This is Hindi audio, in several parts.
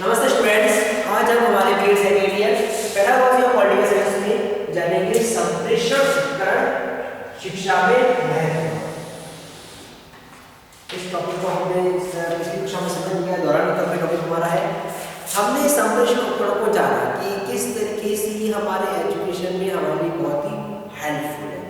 नमस्ते स्टूडेंट्स, आज हम हमारे B Ed second year pedagogy of political science में जानेंगे संप्रेषण उपकरण शिक्षा में महत्व। इस टॉपिक को हमने पिछली कक्षा में समझ लिया, दौरान का टॉपिक हमारा है। हमने संप्रेषण उपकरण को जाना कि किस तरीके से हमारे एजुकेशन में हमारे लिए बहुत ही हेल्पफुल है।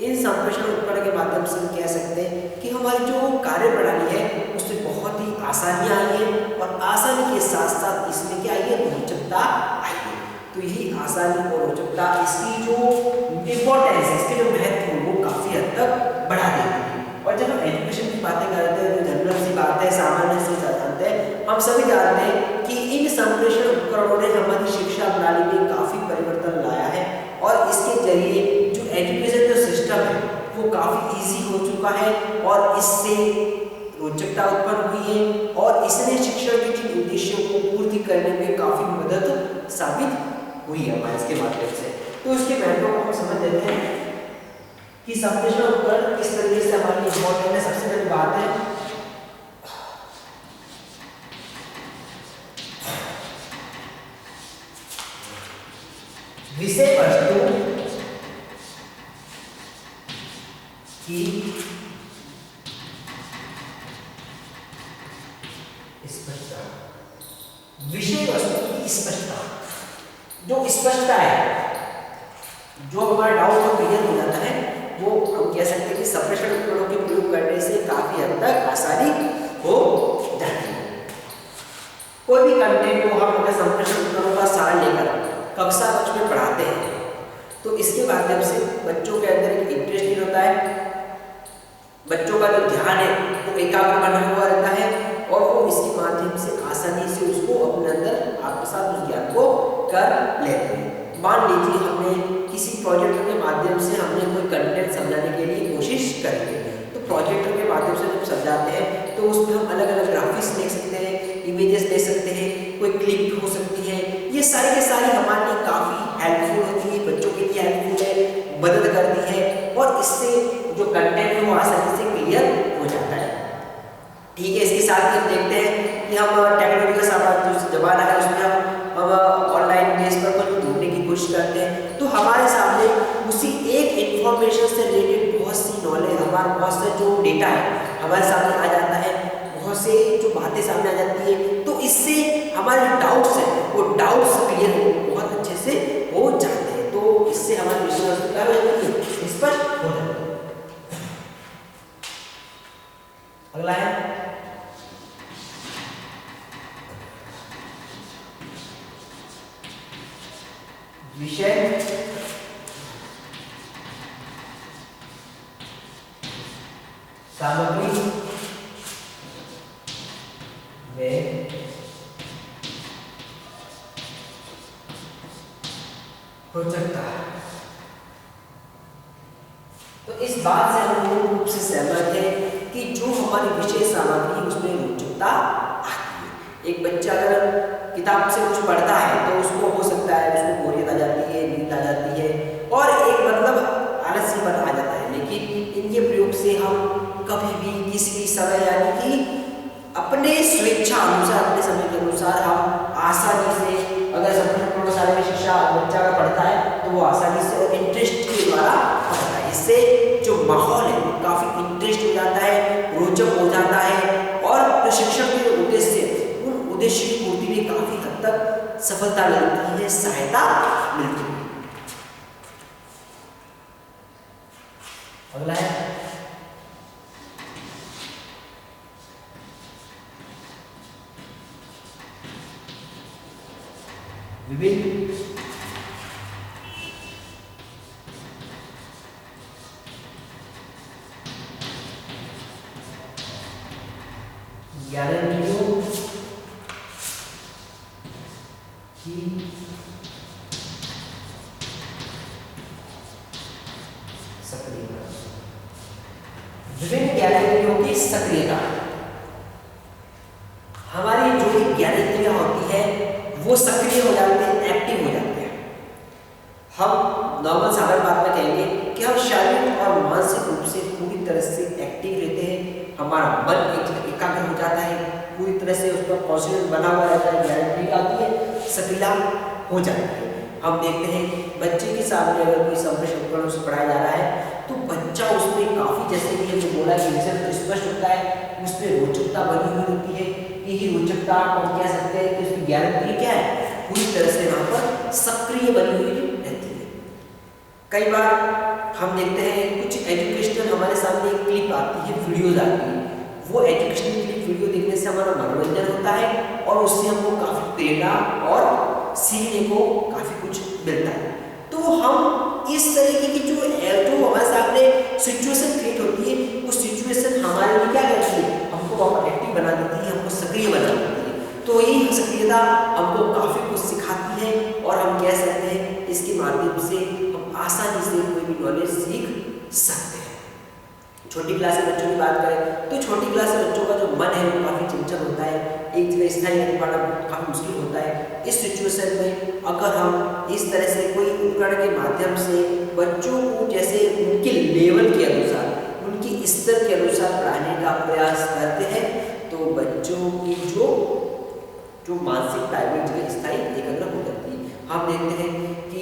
इन संप्रेषण उपकरण के माध्यम से हम कह सकते हैं कि हमारी जो कार्य प्रणाली है उसमें बहुत ही आसानियाँ आई है और आसानी के साथ साथ इसमें क्या आई है, रोचकता आई है। तो यही आसानी और रोचकता इसकी जो इम्पोर्टेंस है, इसके जो महत्व है वो काफ़ी हद तक बढ़ा देती है। और जब हम एजुकेशन की बातें करते हैं तो जनरल सी बात है, सामान्य से जानते हैं, हम सभी जानते हैं कि इन संप्रेषण उपकरणों ने हमारी शिक्षा प्रणाली में काफ़ी परिवर्तन लाया है और इसके जरिए जो एजुकेशन जो सिस्टम है वो काफ़ी ईजी हो चुका है और इससे रोचकता उत्पन्न हुई है और इसने शिक्षण के जिन उद्देश्यों को पूर्ति करने में काफ़ी मदद साबित हुई है हमारे इसके माध्यम से। तो इसके महत्व को हम समझ लेते हैं कि संप्रेषण उपकरण किस तरीके से हमारे लिए इम्पोर्टेंट है। सबसे पहली बात है विषय वस्तु की स्पष्टता। विषय वस्तु की स्पष्टता, जो स्पष्टता है, जो हमारा डाउट जो क्लियर हो जाता है, वो हम कह सकते हैं कि संप्रेषण उपकरणों के प्रयोग करने से काफी हद तक आसानी हो जाती है। कोई भी कंटेंट को हम अगर संप्रेषण उपकरणों का सार लेकर कक्षा कक्ष में पढ़ाते हैं तो इसके माध्यम से बच्चों के अंदर एक इंटरेस्ट नहीं होता है, बच्चों का जो ध्यान है वो एकाग्र बना हुआ रहता है और वो इसके माध्यम से आसानी से उसको अपने अंदर आत्मसात उस ज्ञान को कर लेते हैं। मान लीजिए हमने किसी प्रोजेक्टर के माध्यम से हमने कोई कंटेंट समझाने के लिए कोशिश करी है, तो प्रोजेक्टर के माध्यम से जब समझाते हैं तो उसमें हम अलग अलग ग्राफिक्स देख सकते हैं, इमेजेस देख सकते हैं, कोई क्लिप हो सकती है। ये सारी के सारी हमारे लिए काफ़ी हेल्पफुल होती है, बच्चों के लिए हेल्पफुल है, मदद करती है और इससे जो कंटेंट है वो आसानी से क्लियर हो जाता है। ठीक है, इसके साथ ही हम देखते हैं कि हम टेक्नोलॉजी का सामान जो ज़माना है उसमें हम ऑनलाइन बेस पर कुछ ढूंढने की कोशिश करते हैं तो हमारे सामने उसी एक इन्फॉर्मेशन से रिलेटेड बहुत सी नॉलेज, हमारा बहुत से जो डेटा है हमारे सामने आ जाता है, बहुत से जो बातें सामने आ जाती है। तो इससे हमारे डाउट्स हैं वो डाउट्स क्लियर बहुत अच्छे से हो जाते हैं। तो इससे हमारी विश्वास क्या हो जाती है, स्पष्ट हो जाती है। अगला है विषय सामग्री में रोचकता। तो इस बात से हम पूर्ण रूप से सहमत हैं कि जो हमारी विषय सामग्री उसमें रोचकता आती है। एक बच्चा अगर किताब से कुछ पढ़ता है तो उसको हो सकता है उसको बोरियत आ जाती है, नींद आ जाती है और एक मतलब आलसीपन आ जाता है। लेकिन इनके प्रयोग से हम कभी भी किसी भी समय यानी कि अपने स्वेच्छा अनुसार, अपने समय के अनुसार हम आसानी से अगर संपूर्ण सारे में शिक्षा बच्चा का पढ़ता है तो वो आसानी से और इंटरेस्ट के द्वारा पढ़ता है। इससे जो माहौल है वो काफ़ी इंटरेस्ट हो जाता है, रोचक हो जाता है और प्रशिक्षण के उद्देश्य उन उद्देश्य की पूर्ति में काफ़ी हद तक सफलता मिलती है, सहायता मिलती है। अगला है विभिन्न ज्ञानेंद्रियों की सक्रियता। विभिन्न ज्ञानेंद्रियों की सक्रियता, हमारी जो भी ज्ञानेंद्रियां होती है वो सक्रिय हो जाते हैं, एक्टिव हो जाते हैं। हम नॉर्मल साधारण बात में कहेंगे कि हम शारीरिक और मानसिक रूप से पूरी तरह से एक्टिव रहते हैं, हमारा मन एकाग्र हो जाता है, पूरी तरह से उसका कॉन्स्टिट्यूएंट बना हुआ रहता है, गारंटी आती है, सक्रिय हो जाती है। हम देखते हैं बच्चे के सामने अगर कोई संप्रेषण उपकरण से पढ़ाया जा रहा है तो बच्चा उसमें काफ़ी, जैसे कि हमने बोला कि रिजल्ट तो स्पष्ट होता है, उसमें रोचकता बनी हुई होती है। यही रोचकता हम कह सकते हैं कि उसकी गारंटी क्या है, पूरी तरह से यहाँ पर सक्रिय बनी हुई रहती है। कई बार हम देखते हैं कुछ एजुकेशनल हमारे सामने एक क्लिप आती है, वीडियोज आती है, वो एजुकेशनल क्लिप वीडियो देखने से हमारा मनोरंजन होता है और उससे हमको काफ़ी प्रेरणा और सीखने को काफ़ी कुछ मिलता है। तो हम इस तरीके की जो हमारे सामने सिचुएशन क्रिएट होती है, उस सिचुएशन हमारे लिए क्या करती है, हमको बहुत एक्टिव बना देती है, हमको सक्रिय बना देती है। तो ये सक्रियता हमको काफ़ी कुछ सिखाती है और हम कह सकते हैं इसके माध्यम से हम आसानी से कोई भी नॉलेज सीख सकते हैं। छोटी क्लास के बच्चों की बात करें तो छोटी क्लास के बच्चों का जो मन है वो काफ़ी चंचल होता है, एक जगह स्थायी रह पाना काफ़ी मुश्किल होता है। इस सिचुएशन में अगर हम इस तरह से कोई उपकरण के माध्यम से बच्चों को जैसे उनके लेवल के अनुसार, उनके स्तर के अनुसार पढ़ाने का प्रयास करते हैं तो बच्चों की जो मानसिकता है वो जगह स्थायी एकाग्र हो जाती है। हम देखते हैं कि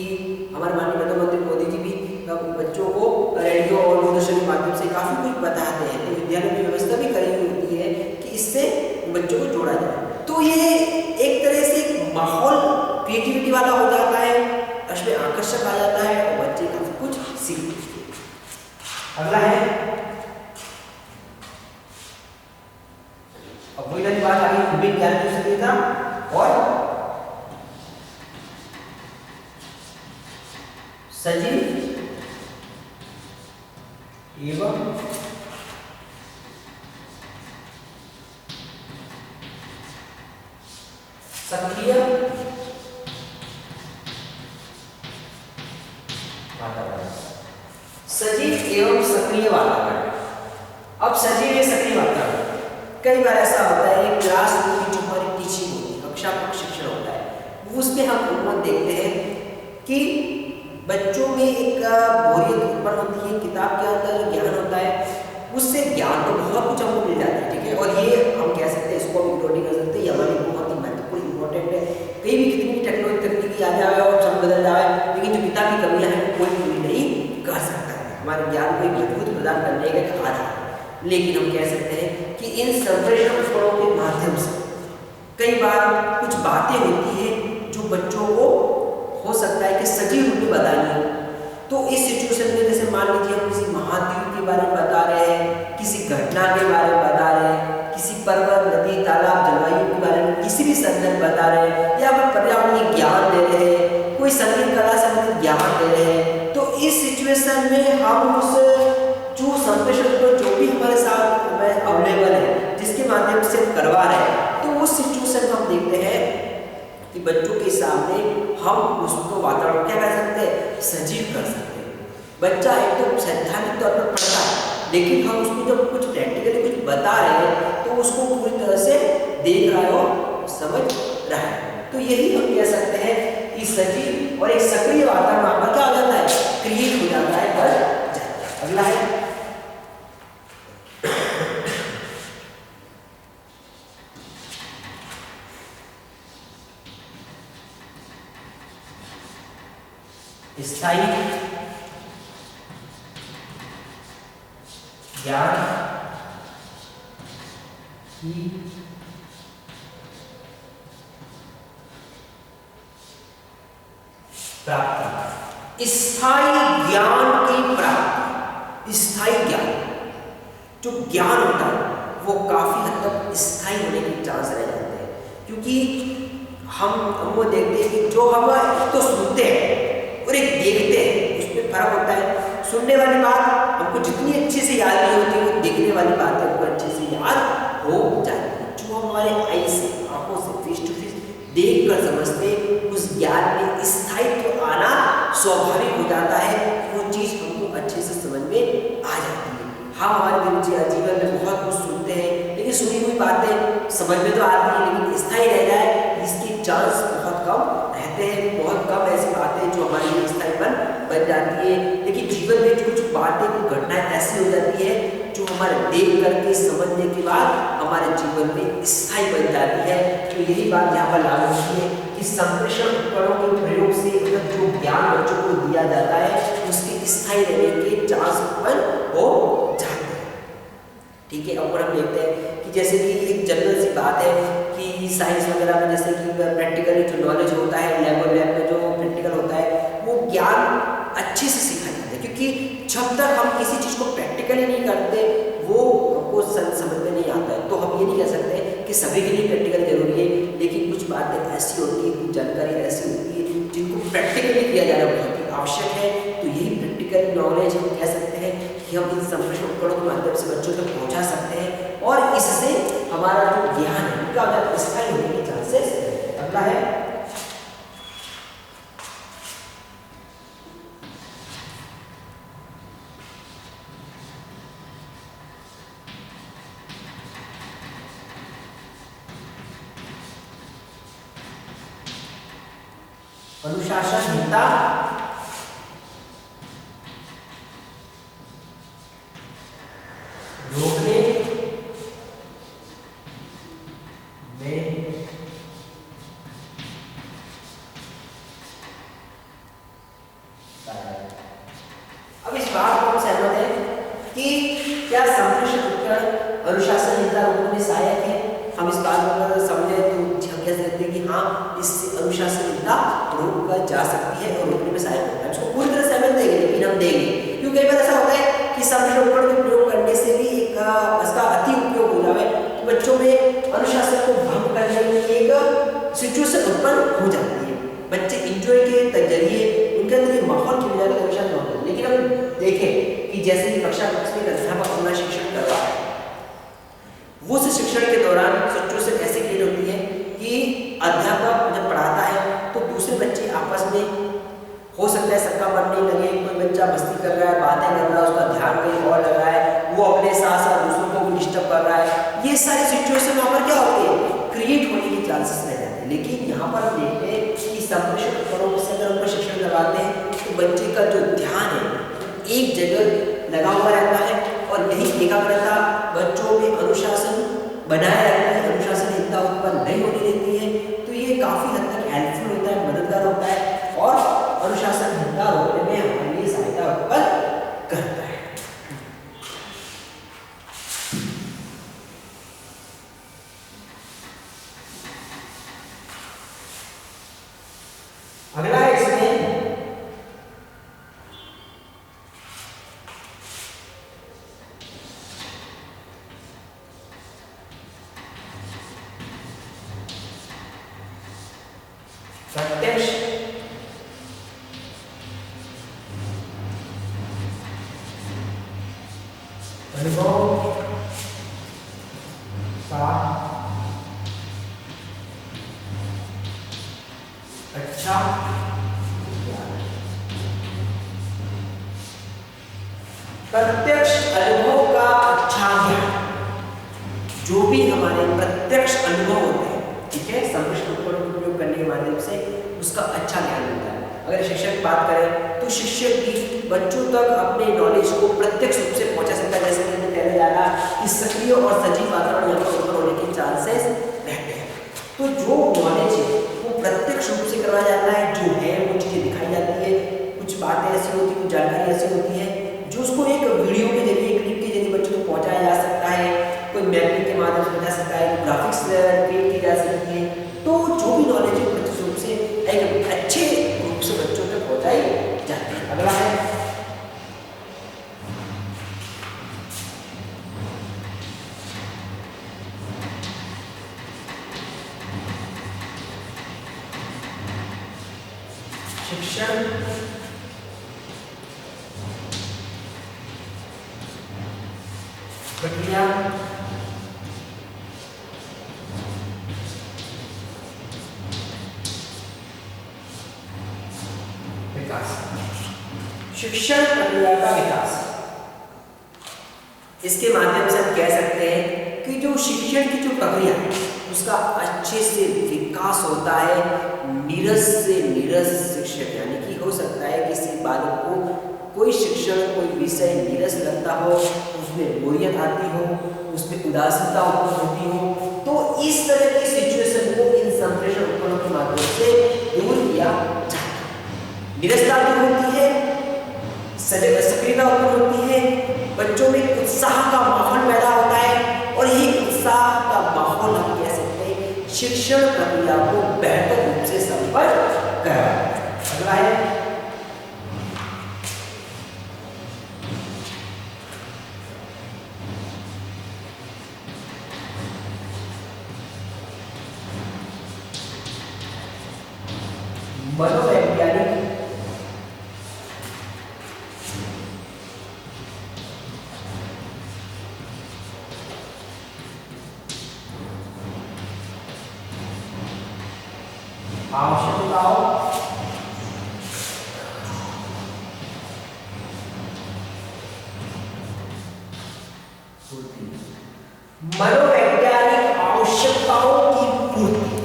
हमारे माननीय प्रधानमंत्री मोदी जी भी बच्चों को रेडियो और दूरदर्शन के माध्यम से काफ़ी कुछ बताते हैं, तो विद्यालय में व्यवस्था भी करी हुई होती है कि इससे बच्चों को जोड़ा जाए। तो ये एक तरह से माहौल क्रिएटिविटी वाला हो जाता है, उसमें आकर्षक आ जाता है और बच्चे काफ़ी कुछ सीखते हैं। अगला है, अब वही वाली बात आ गई, विभिन्न ज्ञान की सक्रियता और सजीव एवं सक्रिय वातावरण। सजीव एवं सक्रिय वातावरण। अब सजीव या सक्रिय वातावरण, कई बार ऐसा होता है क्लास रूम की जो हमारी टीचिंग होती है, कक्षा का शिक्षण होता है, उसमें हम उम्मीद देखते हैं कि बच्चों में एक बोरियत उत्पन्न होती है। किताब के अंदर जो ज्ञान होता है उससे ज्ञान तो बहुत कुछ हमको मिल जाता है, ठीक है, और ये हम कह सकते हैं, इसको हम इग्नोर नहीं कर सकते, ये हमारे लिए बहुत ही महत्वपूर्ण इंपॉर्टेंट है। कहीं भी कितनी भी टेक्नोलॉजी तकनीकी आ जाए और सब बदल जाए, लेकिन जो किताब की कमियां हैं कोई पूरी नहीं कर सकता है। हमारे ज्ञान को एक मजबूत प्रदान करने का एक आधार है। लेकिन हम कह सकते हैं कि इन संप्रेषण उपकरणों के माध्यम से कई बार कुछ बातें होती है जो बच्चों को हो सकता है कि सजीव रूप में बतानी हो। तो इस सिचुएशन में जैसे मान लीजिए हम किसी महाद्वीप के बारे में बता रहे हैं, किसी घटना के बारे में बता रहे हैं, किसी पर्वत, नदी, तालाब, जलवायु के बारे में किसी भी संदर्भ बता रहे हैं, या फिर पर्यावरणीय ज्ञान दे रहे हैं, कोई संगीत कला संबंधित ज्ञान दे रहे हैं, तो इस सिचुएशन में हम उस जो संप्रेषण को जो भी हमारे साथ अवेलेबल है, जिसके माध्यम से हम करवा रहे हैं, तो उस सिचुएशन में हम देखते हैं कि बच्चों के सामने हम उसको वातावरण क्या कर सकते हैं, सजीव कर सकते हैं। बच्चा एक तो सैद्धांतिक तौर पर पढ़ता है, लेकिन हम उसको जब कुछ प्रैक्टिकली कुछ बता रहे हैं तो उसको पूरी तरह से देख रहा है और समझ रहा है। तो यही हम कह सकते हैं कि सजीव और एक सक्रिय वातावरण पर क्या हो जाता है, क्रिएट हो जाता है, बढ़ जाता है। अगला है स्थायी ज्ञान की प्राप्ति। स्थायी ज्ञान की प्राप्ति, स्थायी ज्ञान, जो ज्ञान होता है वो काफी हद तक स्थायी होने के चांस रह जाते हैं, क्योंकि हम वो देखते हैं कि जो हम तो सुनते हैं और एक देखते हैं, उसमें फर्क होता है। सुनने वाली बात हमको जितनी अच्छे से याद नहीं होती, वो देखने वाली बात हमको अच्छे से याद हो जाती है। जो हमारे आई से, आंखों से, फेस टू फेस देख कर समझते, उस ज्ञान में स्थायित्व आना स्वाभाविक हो जाता है, वो चीज़ हमको अच्छे से समझ में आ जाती है। हम हमारे दिनचर्या जीवन में बहुत कुछ सुनते हैं, लेकिन सुनी हुई बातें समझ में तो आती है, लेकिन स्थायी रह जाए इसके चांस बहुत कम रहते हैं। बहुत कम ऐसी बातें जो हमारे लिए स्थायी बन जाती है, लेकिन जीवन में कुछ बातें, कुछ घटनाएं ऐसी हो जाती है जो हमारे देख करके समझने के बाद हमारे जीवन में स्थायी बन जाती है। तो यही बात यहाँ पर लागू होती है कि संप्रेषण उपकरणों के प्रयोग से जो ज्ञान बच्चों को दिया जाता है उसके स्थायी रहने के चांस उत्पन्न हो जाते हैं। ठीक है, अब हम देखते हैं कि जैसे कि एक जनरल सी बात है कि साइंस वगैरह में जैसे कि प्रैक्टिकली जो नॉलेज होता है लैब में जो प्रैक्टिकल होता है वो ज्ञान अच्छे से सीखा जाता है, क्योंकि जब तक हम किसी चीज़ को प्रैक्टिकली नहीं करते वो हमको समझ में नहीं आता है। तो हम ये नहीं कह सकते कि सभी के लिए प्रैक्टिकल जरूरी है, लेकिन कुछ बातें ऐसी होती है, कुछ जानकारी ऐसी होती है जिनको प्रैक्टिकली किया जाना बहुत ही आवश्यक है। तो यही प्रैक्टिकल नॉलेज हम कह सकते हैं कि हम इन संप्रेषण उपकरणों के माध्यम से बच्चों तक पहुँचा सकते हैं और इससे हमारा जो ज्ञान है उनका स्थायी होने के चांसेस। अगला है अनुशासनहीनता रोकने में अब इस बात को हम सहमत हैं कि क्या संप्रेषण उपकरण अनुशासनहीनता रोकने में सहायक है। हम इस बात को अगर समझे तो हम कह सकते हैं कि हाँ, इससे अनुशासनहीनता रोका जा सकती है और रोकने में सहायक होता है। इसको पूरी तरह सहमत देंगे, लेकिन हम देंगे क्योंकि कई बार ऐसा होता है कि संप्रेषण उपकरण का प्रयोग करने से भी इसका अति उपयोग हो जाए तो बच्चों में अनुशासन को भंग करने की एक सिचुएशन उत्पन्न हो जाती है। बच्चे इंजॉय के जरिए उनके अंदर ये माहौल की वजह से अनुशासन होता है। लेकिन हम देखें कि जैसे कि कक्षा कक्ष में अध्यापक अपना शिक्षण कर रहा है, वो उस शिक्षण के दौरान सिचुएशन ऐसे क्रिएट होती है कि अध्यापक जब पढ़ाता है तो दूसरे बच्चे आपस में हो सकता है सबका मन नहीं लगे, कोई बच्चा मस्ती कर रहा है, बातें कर रहा है, उसका ध्यान कहीं और लग रहा है, वो अपने साथ साथ दूसरों को भी डिस्टर्ब कर रहा है। ये सारी सिचुएशन वहाँ पर क्या होती है, क्रिएट होने के चांसेस रह जाते हैं। लेकिन यहाँ पर हम देखते हैं कि संप्रेषण उपकरणों से अगर उनको शिक्षण लगाते हैं तो बच्चे का जो ध्यान है एक जगह लगा हुआ रहता है और यही एकाग्रता बच्चों में अनुशासन बनाए रखती है, अनुशासनहीनता उत्पन्न नहीं होने देती है। तो ये काफ़ी हद तक हेल्पफुल होता है, मददगार होता है और अनुशासनहीनता रोकने में हमारे लिए सहायता उत्पन्न करता है। अगला है इसमें प्रत्यक्ष अनुभव का अच्छा प्रत्यक्ष अनुभव का अच्छा ज्ञान, जो भी हमारे प्रत्यक्ष अनुभव होते हैं, ठीक है, संप्रेषण उपकरणों का उपयोग करने के माध्यम से उसका अच्छा ज्ञान मिलता है। अगर शिक्षक की बात करें तो शिक्षक भी बच्चों तक अपने नॉलेज को प्रत्यक्ष रूप से पहुंचा सकता है। जैसे मैंने पहले जाना कि सक्रिय और सजीव वातावरण यहाँ पर उत्पन्न होने के चांसेस रहते हैं। तो जो नॉलेज है वो प्रत्यक्ष रूप से करवाया जाता है, जो है वो चीज़ें दिखाई जाती है, कुछ बातें ऐसी होती है, कुछ जानकारी ऐसी होती है जो उसको एक वीडियो के जरिए, क्लिप के जरिए बच्चों को पहुँचाया जा सकता है, कोई मैपिंग के माध्यम से बता सकता है, ग्राफिक्स क्रिएट की जा सकती है। तो जो भी नॉलेज है प्रत्यक्ष रूप से एक अच्छे रूप से बच्चों तक पहुँचाई जाती है। अगला है शिक्षण प्रक्रिया विकास, शिक्षण प्रक्रिया का विकास। इसके माध्यम से हम कह सकते हैं कि जो शिक्षण की जो प्रक्रिया है उसका अच्छे से विकास होता है। नीरस से नीरस शिक्षक, यानी कि हो सकता है किसी बालक को कोई शिक्षण कोई विषय नीरस लगता हो, उसमें बोरियत आती हो, उसमें उदासीनता उत्पन्न होती हो, तो इस तरह की सिचुएशन को इन संप्रेषण उपकरणों के माध्यम से दूर किया जाता है। निरस्ता दूर होती है, सक्रियता उत्पन्न होती है, बच्चों में उत्साह का माहौल पैदा होता है और ये उत्साह का माहौल हम कह सकते हैं शिक्षण प्रक्रिया को बेहतर रूप से संपन्न कराता है। अगला है मनोवैज्ञानिक आवश्यकताओं मनोवैज्ञानिक आवश्यकताओं की पूर्ति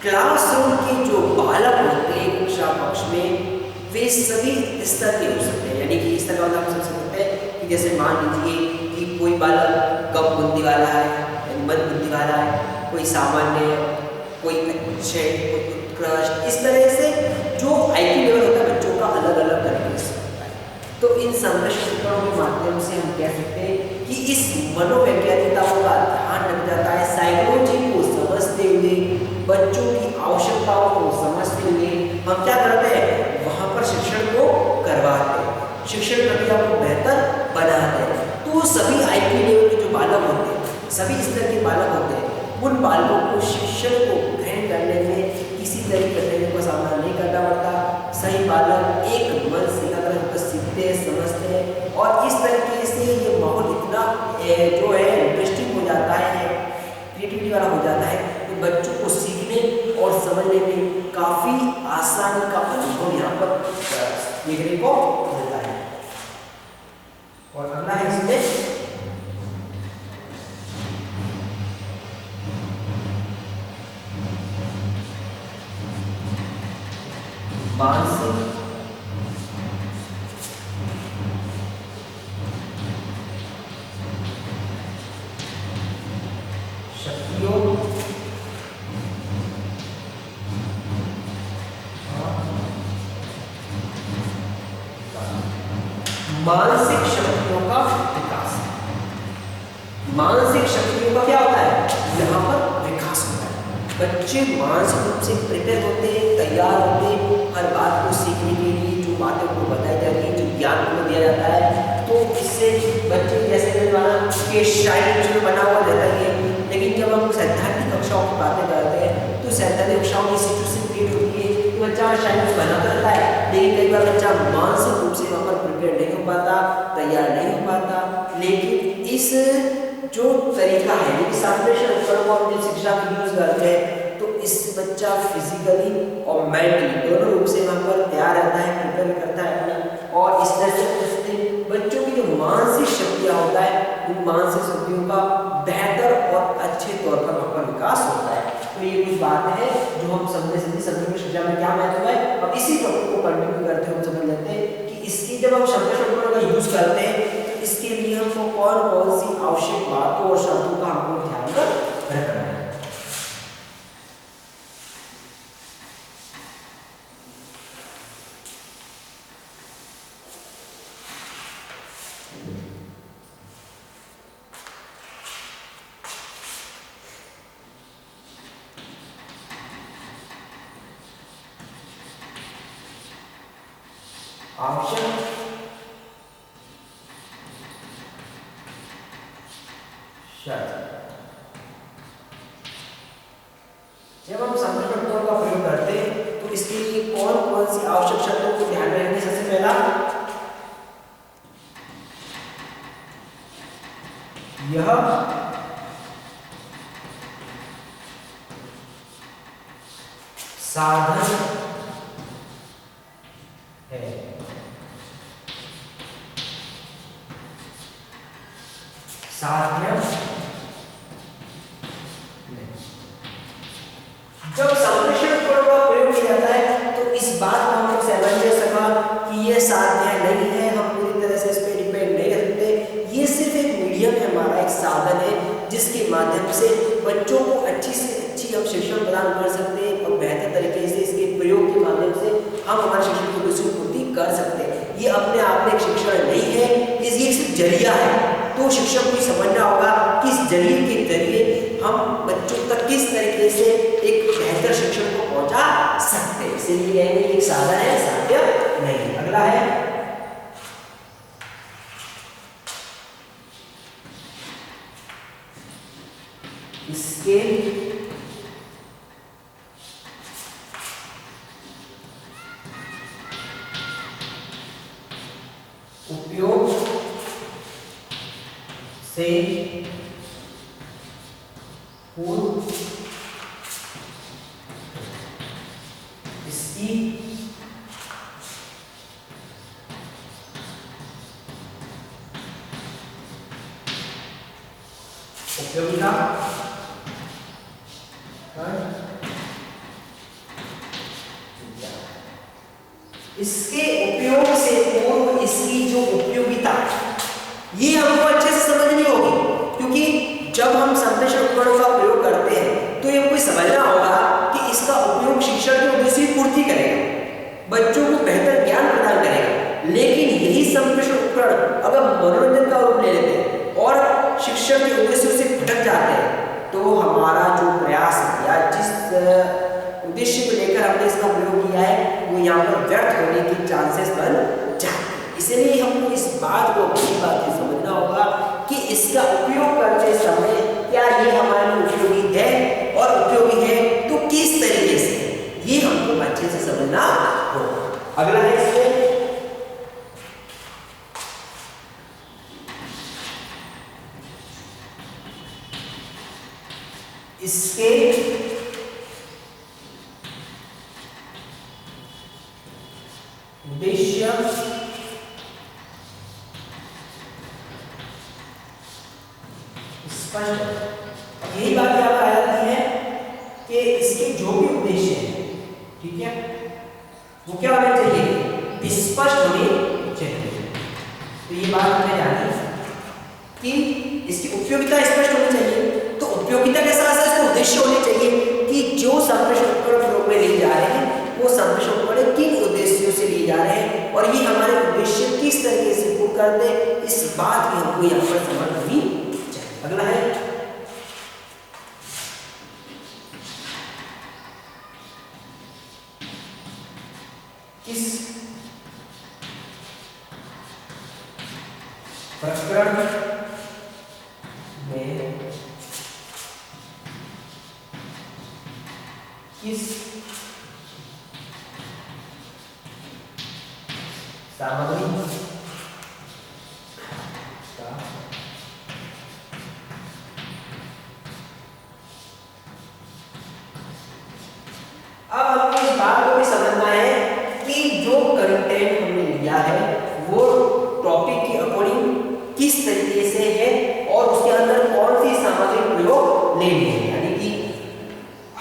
क्लासरूम के जो बालक होते हैं कक्षा कक्ष में वे सभी स्तर के हो सकते हैं। यानी कि इस तरह का हम समझ सकते हैं कि जैसे मान लीजिए कि कोई बालक कम बुद्धि वाला है, मध्य बुद्धि वाला है, कोई सामान्य, कोई अच्छे, कोई उत्कृष्ट, इस तरह से जो आईक्यू लेवल होता है बच्चों का अलग अलग तरीके से होता है। तो इन संरक्षणों के माध्यम से हम कह सकते हैं कि इस मनोवैज्ञानिकताओं का ध्यान रखा जाता है। साइकोलॉजी को समझते हुए, बच्चों की आवश्यकताओं को समझते हुए हम क्या करते हैं, वहाँ पर शिक्षण को करवाते हैं, शिक्षण प्रक्रिया को बेहतर बनाते हैं। तो सभी आईक्यू लेवल के जो बालक होते हैं, सभी स्तर के बालक होते हैं, उन बालकों को शिक्षण को ग्रहण करने में किसी तरह की कठिनाइयों का सामना नहीं करना पड़ता। सही बालक एक मन से एकाग्र होकर सीखते हैं, समझते हैं और इस तरीके से ये माहौल इतना जो है इंटरेस्टिंग हो जाता है, क्रिएटिविटी वाला हो जाता है, तो बच्चों को सीखने और समझने में काफ़ी आसानी का अनुभव यहाँ पर देखने को मिलता है। और अगला है इसमें मानसिक शक्तियों मानसिक शक्तियों का विकास। मानसिक शक्तियों का क्या होता है, यहाँ पर विकास होता है। बच्चे मानसिक रूप से प्रिपेयर होते हैं, तैयार होते हैं हर बात को सीखने के लिए, जो बातें को बताई जाती है, जो ज्ञान को दिया जाता है। तो इससे बच्चे जैसे कि शारीरिक में बना हुआ रहता है, लेकिन जब हम सैद्धांतिक कक्षाओं की बातें करते हैं तो सैद्धांतिक कक्षाओं की सिचुएशन क्रिएट होती है कि बच्चा शारीरिक बना तो रहता है, लेकिन कई बार बच्चा मानसिक रूप से वहाँ पर प्रिपेयर नहीं हो पाता, तैयार नहीं हो पाता। लेकिन इस जो तरीका है, यदि संप्रेषण उपकरणों को शिक्षा की यूज करते हैं तो इससे बच्चा फिजिकली और मेंटली दोनों रूप से वहाँ पर तैयार रहता है, प्रिपेयर करता है अपना। और इस तरह से बच्चों की जो मानसिक शक्तियाँ होता है, उन मानसिक शक्तियों का बेहतर और अच्छे तौर पर वहाँ पर विकास होता है। तो ये कुछ बातें हैं जो हम समझने से शिक्षा में क्या महत्व है। अब इसी टॉपिक को कंटिन्यू करते हुए हम समझ लेते हैं कि इसकी जब हम संप्रेषण उपकरणों का यूज करते हैं तो इसके लिए हमको कौन कौन सी आवश्यक बातों और शर्तों का हमको ध्यान रखना है। आवश्यक शर्त, जब हम संप्रेषण उपकरण का प्रयोग करते हैं तो इसके लिए कौन कौन सी आवश्यक शर्तों को ध्यान में रखनी। सबसे पहला यह साधन है, साध्य जब संप्रेषण उपकरण का प्रयोग किया जाता है तो इस बात को हम समझ सका कि कि ये साध्य नहीं है, हम पूरी तरह से इस पर डिपेंड नहीं रहते। ये सिर्फ एक मीडियम है, हमारा एक साधन है जिसके माध्यम से बच्चों को अच्छी से अच्छी हम शिक्षण प्रदान कर सकते हैं और बेहतर तरीके से इसके प्रयोग के माध्यम से हम हमारे शिक्षण की उद्देश्य को पूर्ति कर सकते हैं। ये अपने आप में एक शिक्षण नहीं है, ये सिर्फ जरिया है। तो शिक्षक को समझना होगा कि इस जरिए के जरिए हम बच्चों तक किस तरीके से एक बेहतर शिक्षण को पहुंचा सकते हैं। इसलिए एक साधन है, साध्य नहीं। अगला है इसके उपयोग से पूर्व इसकी उपयोगिता इसके उपयोग से पूर्व इसकी जो उपयोगिता, ये हमको अच्छे से समझनी होगी, क्योंकि जब हम संप्रेषण उपकरणों का प्रयोग करते हैं तो ये हमको समझना होगा कि इसका उपयोग शिक्षण के उद्देश्य की पूर्ति करेगा, बच्चों को बेहतर ज्ञान प्रदान करेगा। लेकिन यही संप्रेषण उपकरण अगर मनोरंजन का रूप ले लेते हैं और शिक्षण के उद्देश्य से भटक जाते हैं तो हमारा जो प्रयास है या जिस उद्देश्य को लेकर हमने इसका प्रयोग किया है वो यहाँ पर व्यर्थ होने के चांसेस बन जाते हैं। इसलिए हमको इस बात को अच्छी बात से समझना होगा कि इसका उपयोग करते समय क्या ये हमारे लिए उपयोगी है और उपयोगी है तो किस तरीके से, ये हमको अच्छे से समझना होगा। अगला है इसके उद्देश्य स्पष्ट, यही बात यहाँ पर आ जाती है कि इसके जो भी उद्देश्य है, ठीक है, वो क्या होने चाहिए, स्पष्ट होने चाहिए। तो ये बात हमें जानी कि इसकी उपयोगिता स्पष्ट होनी चाहिए। तो उपयोगिता के साथ साथ इसका उद्देश्य होने चाहिए कि जो संप्रेषण उपकरण प्रयोग में ले जा रहे हैं वो संप्रेषण उपकरण किन उद्देश्यों से लिए जा रहे हैं और ये हमारे उद्देश्य किस तरीके से पूर्ण करते हैं, इस बात की हमको यहाँ पर समझ होनी चाहिए। अगला है किस प्रकरण में किस सामग्री का अब हमको इस बात को भी समझना है कि जो कंटेंट हमने लिया है वो टॉपिक के अकॉर्डिंग किस तरीके से है और उसके अंदर कौन सी सामग्री प्रयोग लेनी है। यानी कि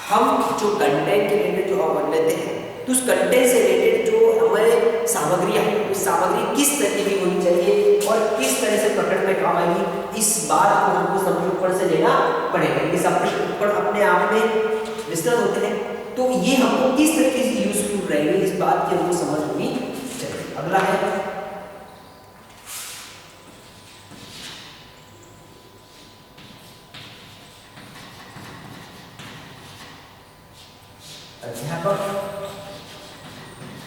हम जो कंटेंट के रिलेटेड जो हम लेते हैं तो उस कंटेंट से रिलेटेड जो हमारे सामग्रियाँ है उस सामग्री किस तरीके की होनी चाहिए और किस तरह से प्रकरण में काम आएगी, इस बात को हमको संप्रेषण उपकरण से लेना पड़ेगा। ये संप्रेषण उपकरण अपने आप में विस्तृत होते हैं तो ये हमको किस तरीके से यूजफुल रहेंगे, इस बात की हमको समझ होनी चाहिए। अगला है अध्यापक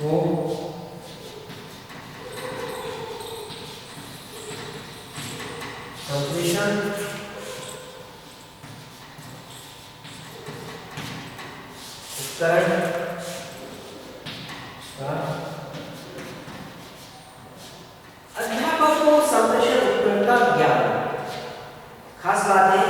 को संप्रेषण उपकरण अध्यापक को संप्रेषण उपकरण का ज्ञान। खास बात है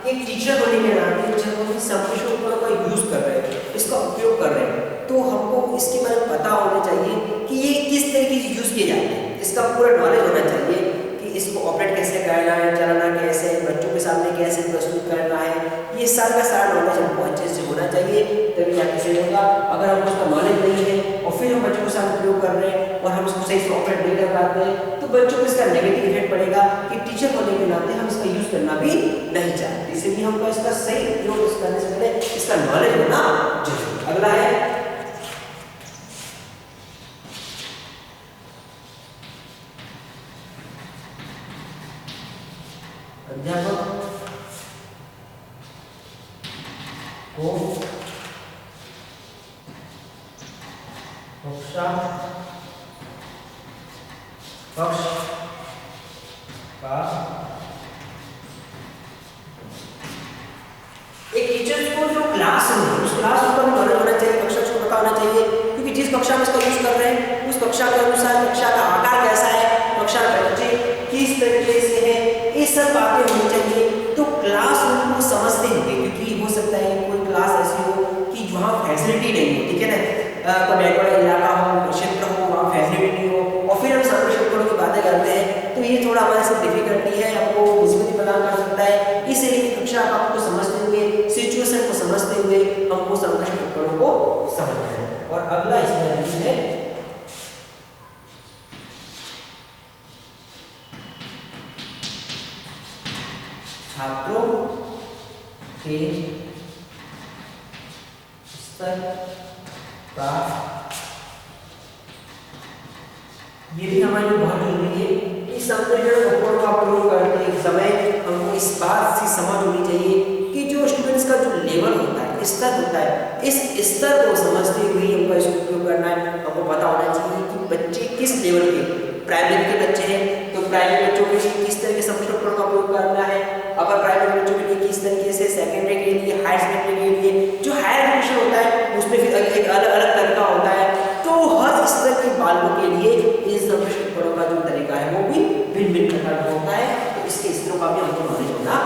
कि टीचर होने के नाते जब हम संप्रेषण उपकरण का यूज कर रहे हैं, इसका उपयोग कर रहे हैं, तो हमको इसके बारे में पता होना चाहिए कि ये किस तरीके से यूज किए जाते हैं। इसका पूरा नॉलेज होना चाहिए कि इसको ऑपरेट कैसे करना है, चलाना कैसे है, बच्चों के सामने कैसे प्रस्तुत करना है, ये साल का सारा नॉलेज हमको अच्छे से होना चाहिए, तभी जाके सही होगा। अगर हमको उसका नॉलेज नहीं है और फिर हम बच्चों के साथ उपयोग कर रहे हैं और हम उसको सही से ऑपरेट नहीं कर पाते हैं, तो बच्चों को इसका नेगेटिव इफेक्ट पड़ेगा कि टीचर होने के नाते हम इसका यूज करना भी नहीं चाहते। इसलिए हमको इसका सही उपयोग करने से पहले इसका नॉलेज होना जरूरी। अगला है अध्यापक को कक्षा कक्ष का एक टीचर को जो क्लास है उस क्लास का भी नॉलेज होना चाहिए, कक्षा को पता होना चाहिए, क्योंकि जिस कक्षा में इसका यूज कर रहे हैं उस कक्षा के अनुसार कक्षा का आकार कैसा है, कक्षा में बच्चे किस तरीके से है, ये सब बातें होनी चाहिए। तो क्लास को समझते हुए, क्योंकि हो सकता है कोई क्लास ऐसी हो कि वहाँ फैसिलिटी नहीं हो, ठीक है ना, कोई बैकवर्ड इलाका हो, क्षेत्र हो, वहाँ फैसिलिटी नहीं हो और फिर हम सर्वे क्षेत्रों की बातें करते हैं, तो ये थोड़ा हमारे साथ डिफिकल्टी है, आपको मुश्किल प्रदान कर सकता है। इसलिए कक्षा आपको समझते हुए, सिचुएशन को समझते हुए हमको सर्वे क्षेत्रों को समझना है। और अगला इसमें है छात्रों के स्तर का, ये भी हमारे लिए बहुत जरूरी है। इस संप्रेषण उपकरणों का प्रयोग करते समय हमको इस बात से समझ होनी चाहिए कि जो स्टूडेंट्स का जो लेवल होता है, स्तर होता है, इस स्तर को समझते हुए हमको इसका उपयोग करना है। हमको पता होना चाहिए कि बच्चे किस लेवल के, प्राइमरी के बच्चे हैं तो प्राइमरी बच्चों के लिए किस तरह के संप्रेषण उपकरण का उपयोग करना है, अपर प्राइमरी बच्चों के लिए किस तरीके से, सेकेंडरी के लिए, हायर सेकेंडरी के लिए, जो हायर एजुकेशन होता है उसमें फिर एक अलग अलग तरीका होता है। तो हर स्तर के बालकों के लिए इस संप्रेषण उपकरणों का जो तरीका है वो भी भिन्न भिन्न प्रकार का होता है, तो इसके स्तरों का भी हमको नॉलेज होना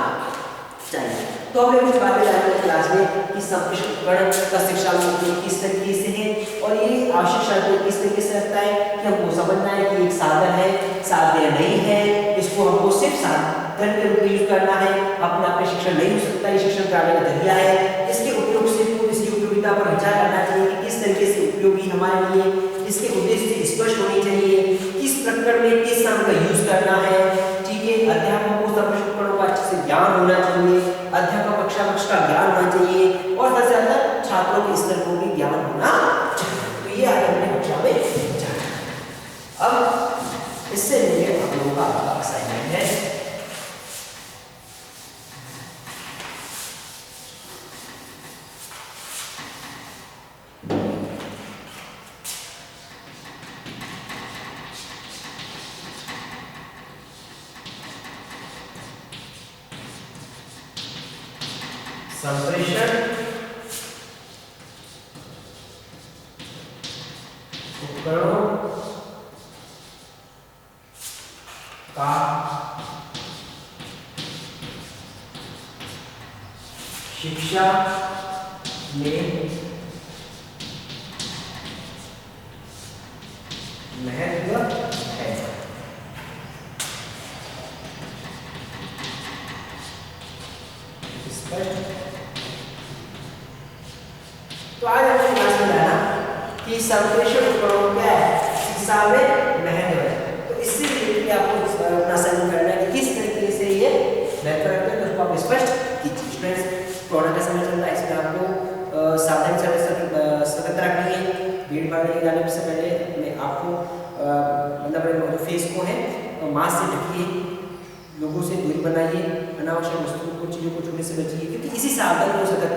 चाहिए। तो हमने कुछ बातें जानी क्लास में कि संप्रेषण उपकरण का शिक्षा में उपयोग किस तरीके से है और ये आवश्यक शर्तें किस तरीके से रखता है कि हमको समझना है कि एक साधन है, साध्य नहीं है, इसको हमको सिर्फ साधन के रूप में यूज करना है, अपने आप में शिक्षण नहीं हो सकता, ये शिक्षण कराने का जरिया है। इसके उपयोग से इसकी उपयोगिता पर विचार करना चाहिए कि किस तरीके से उपयोगी हमारे लिए, इसके उद्देश्य स्पष्ट होने चाहिए, किस प्रकरण में किस नाम का यूज करना है, ठीक है। अध्यापकों को संप्रेषण उपकरणों का अच्छे से ज्ञान होना चाहिए, अध्यापक कक्षा का ज्ञान होना चाहिए और सबसे ज्यादा छात्रों के स्तर को भी ज्ञान होना चाहिए। तो ये आगे हमने कक्षा में जाना। अब इससे रिलेटेड हम लोगों का असाइनमेंट है संप्रेषण उपकरणों का शिक्षा में महत्व है। तो आज हमने क्लास में जाना कि संप्रेषण उपकरणों क्या है, शिक्षा में महत्व है। तो इससे रिलेटेड आपको अपना असाइनमेंट करना है कि किस तरीके से ये महत्व रखते हैं, तो उसको आप स्पष्ट कीजिए। स्टूडेंट्स कोरोना का समय चल रहा है, इसमें आपको सावधानी से सतर्क रखनी है। भीड़ भाड़ में जाने से पहले अपने आपको मतलब फेस को है मास्क से ढकिए, लोगों से दूरी बनाइए, अनावश्यक वस्तुओं को, चीज़ों को छूने से बचिए, क्योंकि इसी से आपदा हो सकता है।